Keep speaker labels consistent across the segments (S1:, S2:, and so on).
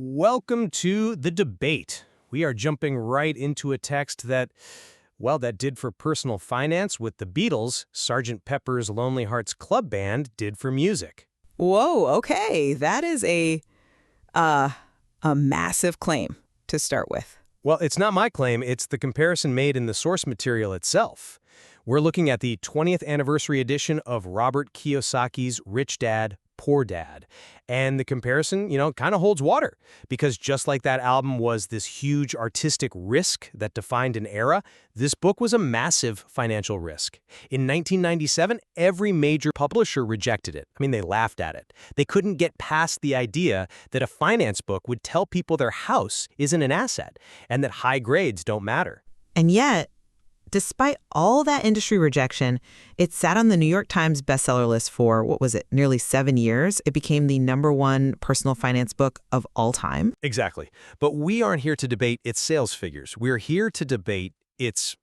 S1: Welcome to the debate. We are jumping right into a text that did for personal finance what the Beatles, Sgt. Pepper's Lonely Hearts Club Band, did for music.
S2: Whoa, okay. That is uh, a massive claim to start with.
S1: Well, it's not my claim, it's the comparison made in the source material itself. We're looking at the 20th anniversary edition of Robert Kiyosaki's Rich Dad, Poor Dad. And the comparison, kind of holds water. Because just like that album was this huge artistic risk that defined an era, this book was a massive financial risk. In 1997, every major publisher rejected it. They laughed at it. They couldn't get past the idea that a finance book would tell people their house isn't an asset and that high grades don't matter.
S2: And yet, despite all that industry rejection, it sat on the New York Times bestseller list for, nearly 7 years. It became the #1 personal finance book of all time.
S1: Exactly. But we aren't here to debate its sales figures. We're here to debate its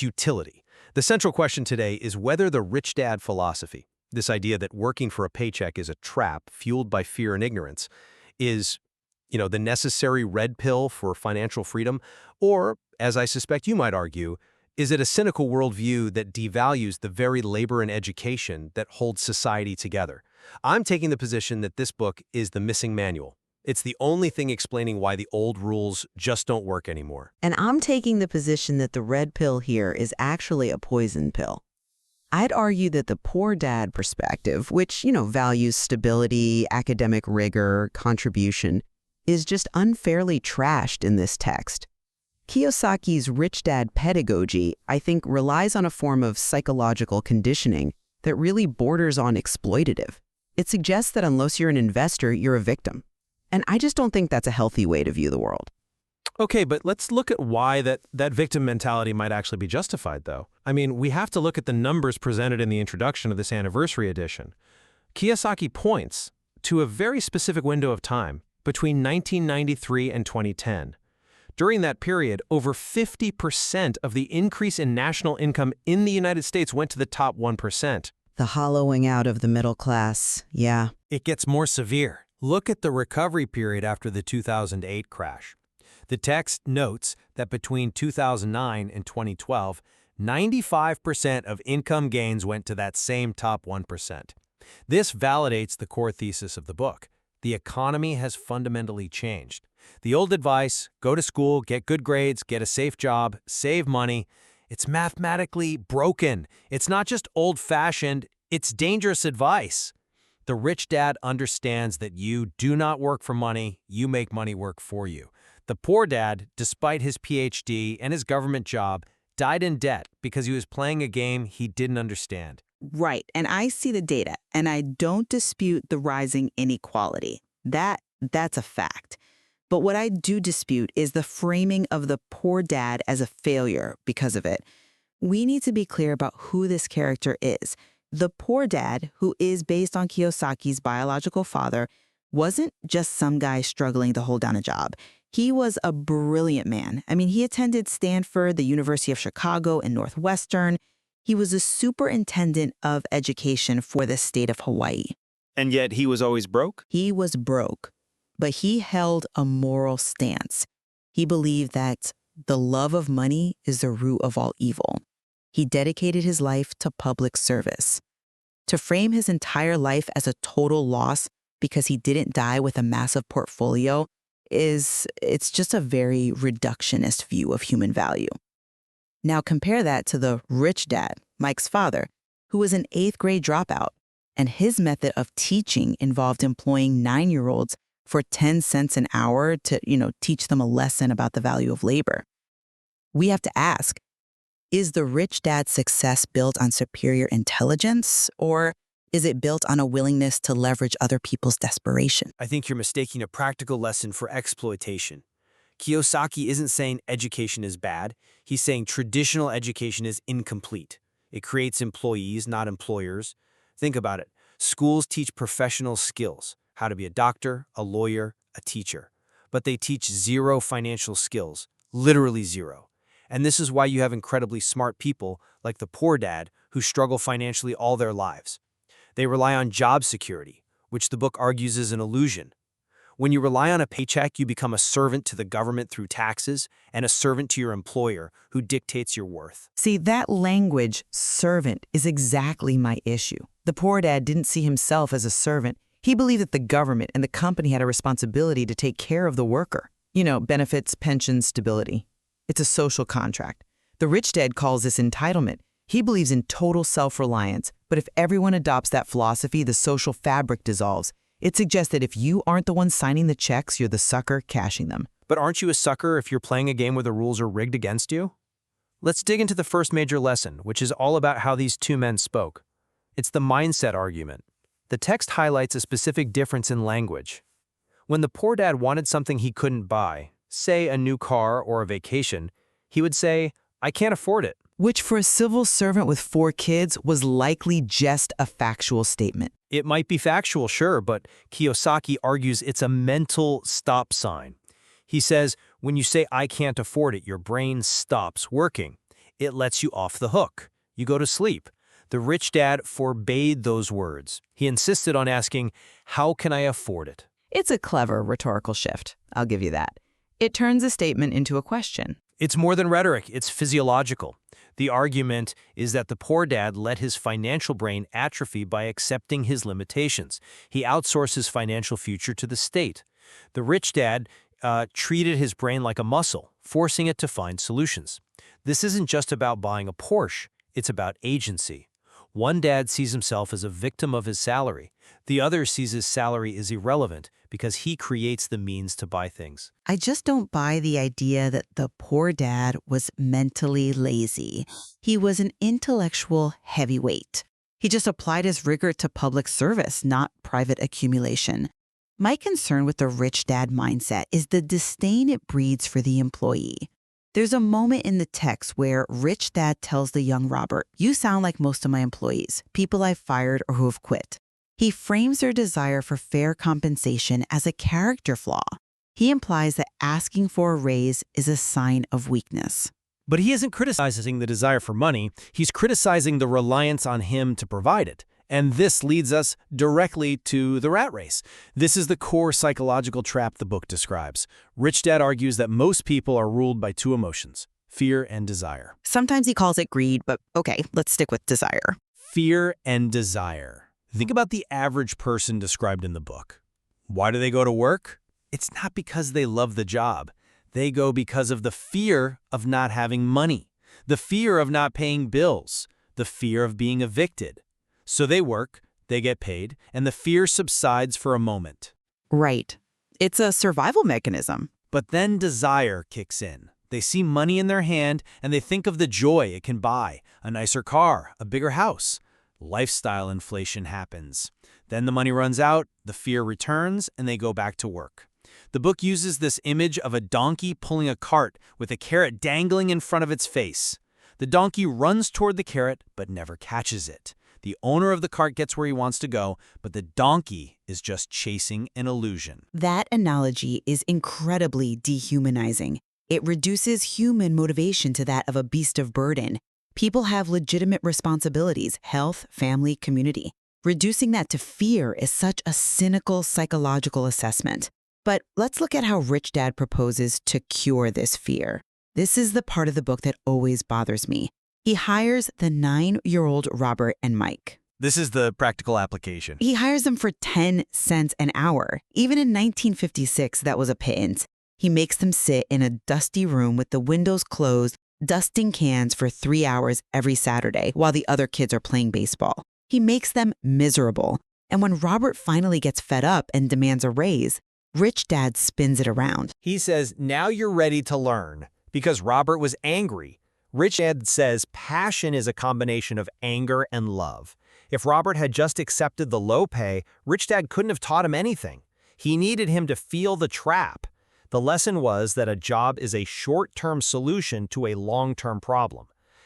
S1: utility. The central question today is whether the rich dad philosophy, this idea that working for a paycheck is a trap fueled by fear and ignorance, is, the necessary red pill for financial freedom, or, as I suspect you might argue, is it a cynical worldview that devalues the very labor and education that holds society together? I'm taking the position that this book is the missing manual. It's the only thing explaining why the old rules just don't work anymore.
S2: And I'm taking the position that the red pill here is actually a poison pill. I'd argue that the poor dad perspective, which, values stability, academic rigor, contribution, is just unfairly trashed in this text. Kiyosaki's rich dad pedagogy, I think, relies on a form of psychological conditioning that really borders on exploitative. It suggests that unless you're an investor, you're a victim. And I just don't think that's a healthy way to view the world.
S1: Okay, but let's look at why that victim mentality might actually be justified, though. We have to look at the numbers presented in the introduction of this anniversary edition. Kiyosaki points to a very specific window of time between 1993 and 2010. During that period, over 50% of the increase in national income in the United States went to the top 1%.
S2: The hollowing out of the middle class, yeah.
S1: It gets more severe. Look at the recovery period after the 2008 crash. The text notes that between 2009 and 2012, 95% of income gains went to that same top 1%. This validates the core thesis of the book. The economy has fundamentally changed. The old advice, go to school, get good grades, get a safe job, save money, it's mathematically broken. It's not just old-fashioned, it's dangerous advice. The rich dad understands that you do not work for money, you make money work for you. The poor dad, despite his PhD and his government job, died in debt because he was playing a game he didn't understand.
S3: Right, and I see the data, and I don't dispute the rising inequality. That's a fact. But what I do dispute is the framing of the poor dad as a failure because of it. We need to be clear about who this character is. The poor dad, who is based on Kiyosaki's biological father, wasn't just some guy struggling to hold down a job. He was a brilliant man. He attended Stanford, the University of Chicago, and Northwestern. He was a superintendent of education for the state of Hawaii.
S4: And yet he was always broke?
S3: He was broke, but he held a moral stance. He believed that the love of money is the root of all evil. He dedicated his life to public service. To frame his entire life as a total loss because he didn't die with a massive portfolio it's just a very reductionist view of human value. Now compare that to the rich dad, Mike's father, who was an 8th grade dropout, and his method of teaching involved employing 9-year-olds for 10 cents an hour to, teach them a lesson about the value of labor. We have to ask, is the rich dad's success built on superior intelligence, or is it built on a willingness to leverage other people's desperation?
S4: I think you're mistaking a practical lesson for exploitation. Kiyosaki isn't saying education is bad. He's saying traditional education is incomplete. It creates employees, not employers. Think about it. Schools teach professional skills, how to be a doctor, a lawyer, a teacher. But they teach zero financial skills, literally zero. And this is why you have incredibly smart people like the poor dad who struggle financially all their lives. They rely on job security, which the book argues is an illusion. When you rely on a paycheck, you become a servant to the government through taxes and a servant to your employer who dictates your worth.
S3: See, that language, servant, is exactly my issue. The poor dad didn't see himself as a servant. He believed that the government and the company had a responsibility to take care of the worker. You know, benefits, pensions, stability. It's a social contract. The rich dad calls this entitlement. He believes in total self-reliance, but if everyone adopts that philosophy, the social fabric dissolves. It suggests that if you aren't the one signing the checks, you're the sucker cashing them.
S4: But aren't you a sucker if you're playing a game where the rules are rigged against you? Let's dig into the first major lesson, which is all about how these two men spoke. It's the mindset argument. The text highlights a specific difference in language. When the poor dad wanted something he couldn't buy, say a new car or a vacation, he would say, "I can't afford it."
S3: Which for a civil servant with 4 kids was likely just a factual statement.
S4: It might be factual, sure, but Kiyosaki argues it's a mental stop sign. He says, when you say, "I can't afford it," your brain stops working. It lets you off the hook. You go to sleep. The rich dad forbade those words. He insisted on asking, "How can I afford it?"
S3: It's a clever rhetorical shift, I'll give you that. It turns a statement into a question.
S4: It's more than rhetoric, it's physiological. The argument is that the poor dad let his financial brain atrophy by accepting his limitations. He outsourced his financial future to the state. The rich dad treated his brain like a muscle, forcing it to find solutions. This isn't just about buying a Porsche, it's about agency. One dad sees himself as a victim of his salary. The other sees his salary as irrelevant because he creates the means to buy things.
S3: I just don't buy the idea that the poor dad was mentally lazy. He was an intellectual heavyweight. He just applied his rigor to public service, not private accumulation. My concern with the rich dad mindset is the disdain it breeds for the employee. There's a moment in the text where rich dad tells the young Robert, "You sound like most of my employees, people I've fired or who have quit." He frames their desire for fair compensation as a character flaw. He implies that asking for a raise is a sign of weakness.
S4: But he isn't criticizing the desire for money, he's criticizing the reliance on him to provide it. And this leads us directly to the rat race. This is the core psychological trap the book describes. Rich Dad argues that most people are ruled by 2 emotions, fear and desire.
S3: Sometimes he calls it greed, but okay, let's stick with desire.
S4: Fear and desire. Think about the average person described in the book. Why do they go to work? It's not because they love the job. They go because of the fear of not having money, the fear of not paying bills, the fear of being evicted. So they work, they get paid, and the fear subsides for a moment.
S3: Right. It's a survival mechanism.
S4: But then desire kicks in. They see money in their hand, and they think of the joy it can buy, a nicer car, a bigger house. Lifestyle inflation happens. Then the money runs out, the fear returns, and they go back to work. The book uses this image of a donkey pulling a cart with a carrot dangling in front of its face. The donkey runs toward the carrot, but never catches it. The owner of the cart gets where he wants to go, but the donkey is just chasing an illusion.
S3: That analogy is incredibly dehumanizing. It reduces human motivation to that of a beast of burden. People have legitimate responsibilities, health, family, community. Reducing that to fear is such a cynical psychological assessment. But let's look at how Rich Dad proposes to cure this fear. This is the part of the book that always bothers me. He hires the 9-year-old Robert and Mike.
S4: This is the practical application.
S3: He hires them for 10 cents an hour. Even in 1956, that was a pittance. He makes them sit in a dusty room with the windows closed, dusting cans for 3 hours every Saturday while the other kids are playing baseball. He makes them miserable. And when Robert finally gets fed up and demands a raise, Rich Dad spins it around.
S4: He says, "Now you're ready to learn," because Robert was angry. Rich Dad says passion is a combination of anger and love. If Robert had just accepted the low pay, Rich Dad couldn't have taught him anything. He needed him to feel the trap. The lesson was that a job is a short-term solution to a long-term problem.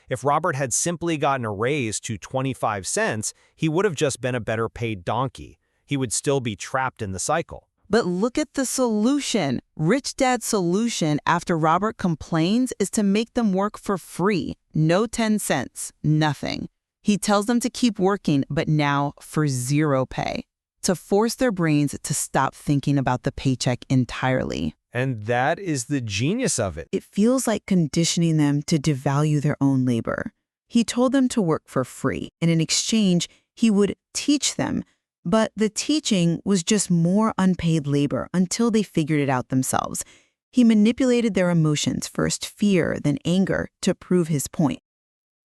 S4: If Robert had simply gotten a raise to 25 cents, he would have just been a better paid donkey. He would still be trapped in the cycle.
S3: But look at the solution. Rich Dad's solution after Robert complains is to make them work for free. No 10 cents, nothing. He tells them to keep working, but now for 0 pay. to force their brains to stop thinking about the paycheck entirely.
S1: And that is the genius of it.
S3: It feels like conditioning them to devalue their own labor. He told them to work for free, and in exchange, he would teach them. But the teaching was just more unpaid labor until they figured it out themselves. He manipulated their emotions, first fear, then anger, to prove his point.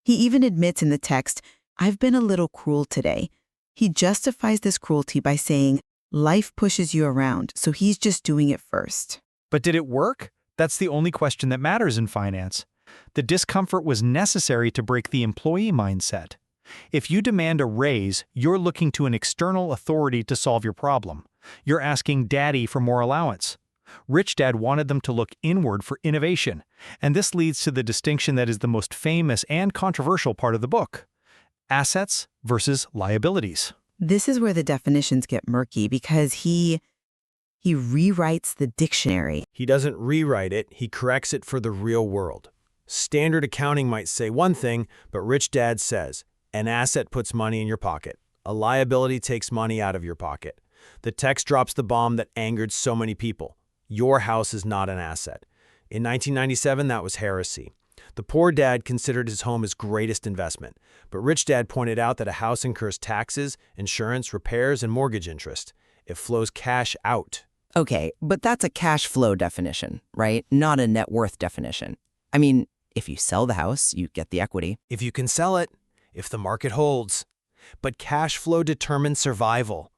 S3: He even admits in the text, "I've been a little cruel today." He justifies this cruelty by saying, life pushes you around, so he's just doing it first.
S5: But did it work? That's the only question that matters in finance. The discomfort was necessary to break the employee mindset. If you demand a raise, you're looking to an external authority to solve your problem. You're asking daddy for more allowance. Rich Dad wanted them to look inward for innovation, and this leads to the distinction that is the most famous and controversial part of the book: assets versus liabilities.
S3: This is where the definitions get murky because he rewrites the dictionary.
S1: He doesn't rewrite it, he corrects it for the real world. Standard accounting might say one thing, but Rich Dad says, an asset puts money in your pocket. A liability takes money out of your pocket. The text drops the bomb that angered so many people. Your house is not an asset. In 1997, that was heresy. The poor dad considered his home his greatest investment, but Rich Dad pointed out that a house incurs taxes, insurance, repairs, and mortgage interest. It flows cash out.
S6: Okay, but that's a cash flow definition, right? Not a net worth definition. I mean, if you sell the house, you get the equity.
S1: If you can sell it, if the market holds. But cash flow determines survival.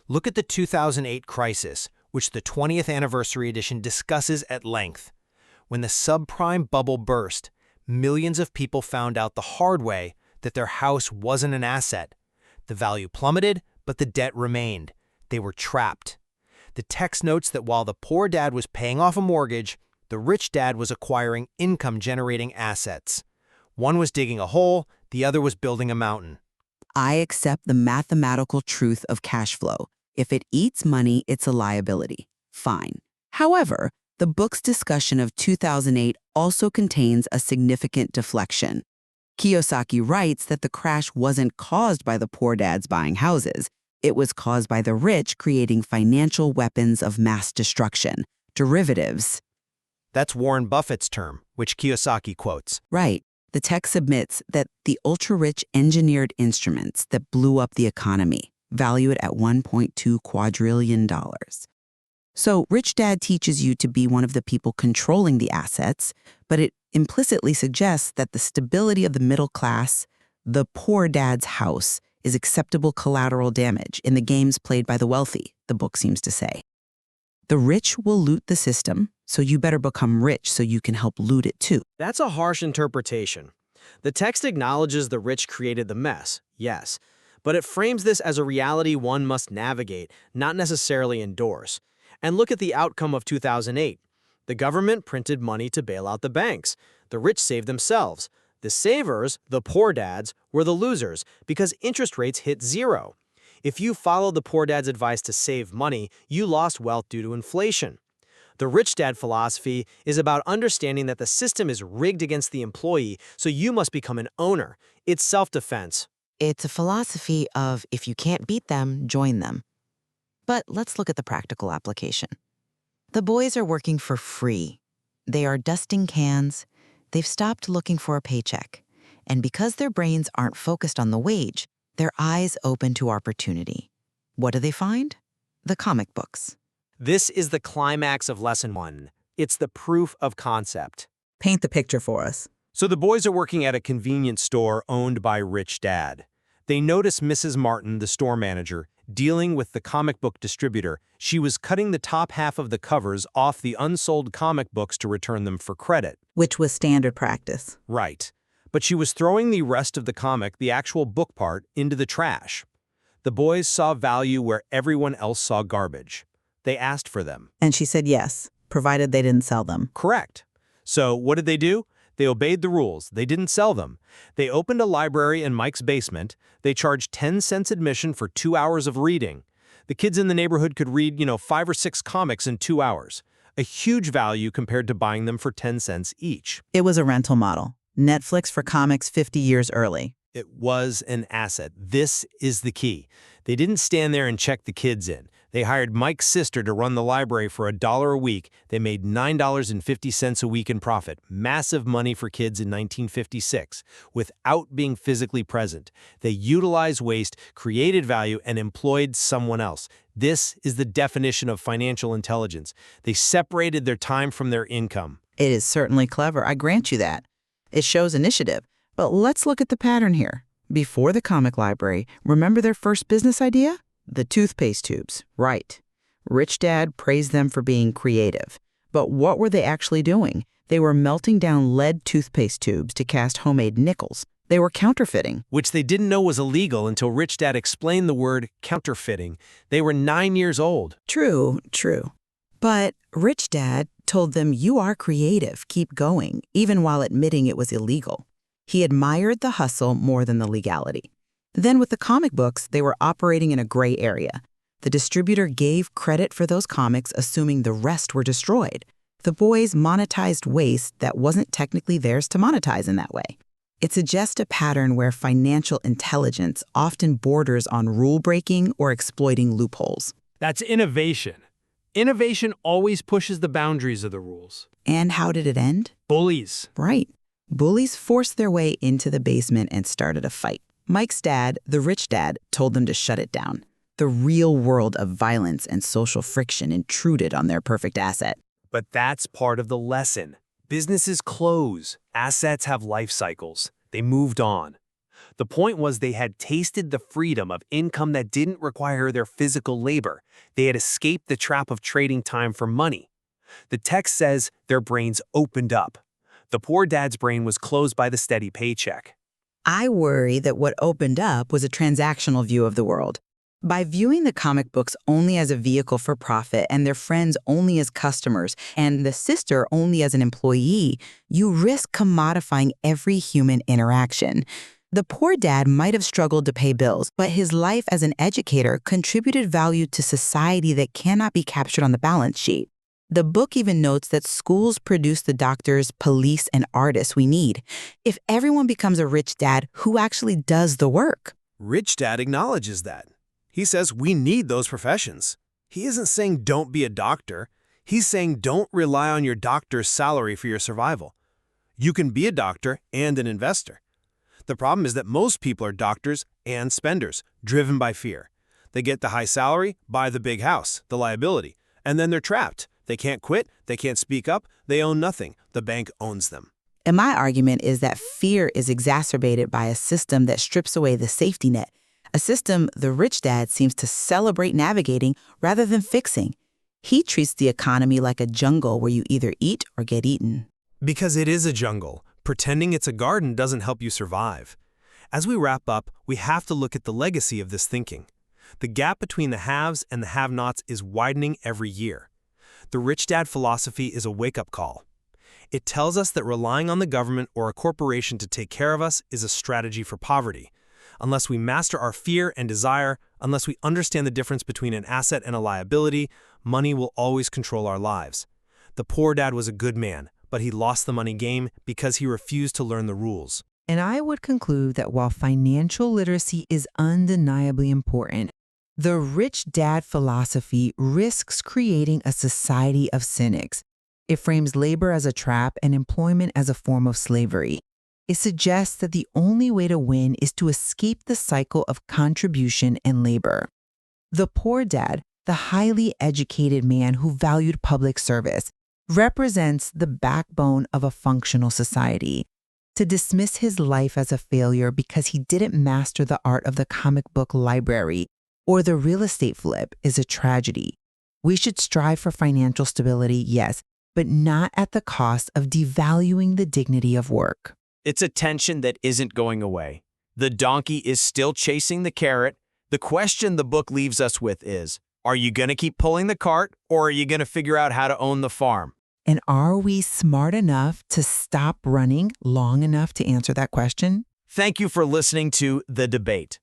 S1: Look at the 2008 crisis, which the 20th anniversary edition discusses at length. When the subprime bubble burst, millions of people found out the hard way that their house wasn't an asset. The value plummeted, but the debt remained. They were trapped. The text notes that while the poor dad was paying off a mortgage, the rich dad was acquiring income-generating assets. One was digging a hole, the other was building a mountain.
S2: I accept the mathematical truth of cash flow. If it eats money, it's a liability. Fine. However, the book's discussion of 2008 also contains a significant deflection. Kiyosaki writes that the crash wasn't caused by the poor dads buying houses. It was caused by the rich creating financial weapons of mass destruction, derivatives.
S1: That's Warren Buffett's term, which Kiyosaki quotes.
S2: Right. The text admits that the ultra-rich engineered instruments that blew up the economy, valued at $1.2 quadrillion. So Rich Dad teaches you to be one of the people controlling the assets, but it implicitly suggests that the stability of the middle class, the poor dad's house, is acceptable collateral damage in the games played by the wealthy, the book seems to say. The rich will loot the system, so you better become rich so you can help loot it too.
S4: That's a harsh interpretation. The text acknowledges the rich created the mess, yes, but it frames this as a reality one must navigate, not necessarily endorse. And look at the outcome of 2008. The government printed money to bail out the banks. The rich saved themselves. The savers, the poor dads, were the losers because interest rates hit zero. If you followed the poor dad's advice to save money, you lost wealth due to inflation. The rich dad philosophy is about understanding that the system is rigged against the employee, so you must become an owner. It's self-defense.
S3: It's a philosophy of if you can't beat them, join them. But let's look at the practical application. The boys are working for free. They are dusting cans. They've stopped looking for a paycheck. And because their brains aren't focused on the wage, their eyes open to opportunity. What do they find? The comic books.
S4: This is the climax of Lesson 1. It's the proof of concept.
S3: Paint the picture for us.
S1: So the boys are working at a convenience store owned by Rich Dad. They notice Mrs. Martin, the store manager, dealing with the comic book distributor. She was cutting the top half of the covers off the unsold comic books to return them for credit.
S3: Which was standard practice.
S1: Right. But she was throwing the rest of the comic, the actual book part, into the trash. The boys saw value where everyone else saw garbage. They asked for them.
S3: And she said yes, provided they didn't sell them.
S1: Correct. So what did they do? They obeyed the rules. They didn't sell them. They opened a library in Mike's basement. They charged 10 cents admission for 2 hours of reading. The kids in the neighborhood could read, 5 or 6 comics in 2 hours. A huge value compared to buying them for 10 cents each.
S3: It was a rental model. Netflix for comics 50 years early.
S1: It was an asset. This is the key. They didn't stand there and check the kids in. They hired Mike's sister to run the library for $1 a week. They made $9.50 a week in profit. Massive money for kids in 1956, without being physically present. They utilized waste, created value, and employed someone else. This is the definition of financial intelligence. They separated their time from their income.
S3: It is certainly clever, I grant you that. It shows initiative. But let's look at the pattern here. Before the comic library, remember their first business idea? The toothpaste tubes, right. Rich Dad praised them for being creative. But what were they actually doing? They were melting down lead toothpaste tubes to cast homemade nickels. They were counterfeiting.
S1: Which they didn't know was illegal until Rich Dad explained the word counterfeiting. They were 9 years old.
S3: True. But Rich Dad told them, you are creative, keep going, even while admitting it was illegal. He admired the hustle more than the legality. Then with the comic books, they were operating in a gray area. The distributor gave credit for those comics, assuming the rest were destroyed. The boys monetized waste that wasn't technically theirs to monetize in that way. It suggests a pattern where financial intelligence often borders on rule-breaking or exploiting loopholes.
S1: That's innovation. Innovation always pushes the boundaries of the rules.
S3: And how did it end?
S1: Bullies.
S3: Right. Bullies forced their way into the basement and started a fight. Mike's dad, the rich dad, told them to shut it down. The real world of violence and social friction intruded on their perfect asset.
S1: But that's part of the lesson. Businesses close. Assets have life cycles. They moved on. The point was they had tasted the freedom of income that didn't require their physical labor. They had escaped the trap of trading time for money. The text says their brains opened up. The poor dad's brain was closed by the steady paycheck.
S3: I worry that what opened up was a transactional view of the world. By viewing the comic books only as a vehicle for profit and their friends only as customers and the sister only as an employee, you risk commodifying every human interaction. The poor dad might have struggled to pay bills, but his life as an educator contributed value to society that cannot be captured on the balance sheet. The book even notes that schools produce the doctors, police, and artists we need. If everyone becomes a rich dad, who actually does the work?
S1: Rich Dad acknowledges that. He says we need those professions. He isn't saying don't be a doctor. He's saying don't rely on your doctor's salary for your survival. You can be a doctor and an investor. The problem is that most people are doctors and spenders, driven by fear. They get the high salary, buy the big house, the liability, and then they're trapped. They can't quit, they can't speak up, they own nothing. The bank owns them.
S3: And my argument is that fear is exacerbated by a system that strips away the safety net, a system the rich dad seems to celebrate navigating rather than fixing. He treats the economy like a jungle where you either eat or get eaten.
S1: Because it is a jungle. Pretending it's a garden doesn't help you survive. As we wrap up, we have to look at the legacy of this thinking. The gap between the haves and the have-nots is widening every year. The rich dad philosophy is a wake-up call. It tells us that relying on the government or a corporation to take care of us is a strategy for poverty. Unless we master our fear and desire, unless we understand the difference between an asset and a liability, money will always control our lives. The poor dad was a good man, but he lost the money game because he refused to learn the rules.
S7: And I would conclude that while financial literacy is undeniably important, the rich dad philosophy risks creating a society of cynics. It frames labor as a trap and employment as a form of slavery. It suggests that the only way to win is to escape the cycle of contribution and labor. The poor dad, the highly educated man who valued public service, represents the backbone of a functional society. To dismiss his life as a failure because he didn't master the art of the comic book library or the real estate flip is a tragedy. We should strive for financial stability, yes, but not at the cost of devaluing the dignity of work.
S1: It's a tension that isn't going away. The donkey is still chasing the carrot. The question the book leaves us with is, are you going to keep pulling the cart, or are you going to figure out how to own the farm?
S7: And are we smart enough to stop running long enough to answer that question?
S1: Thank you for listening to The Debate.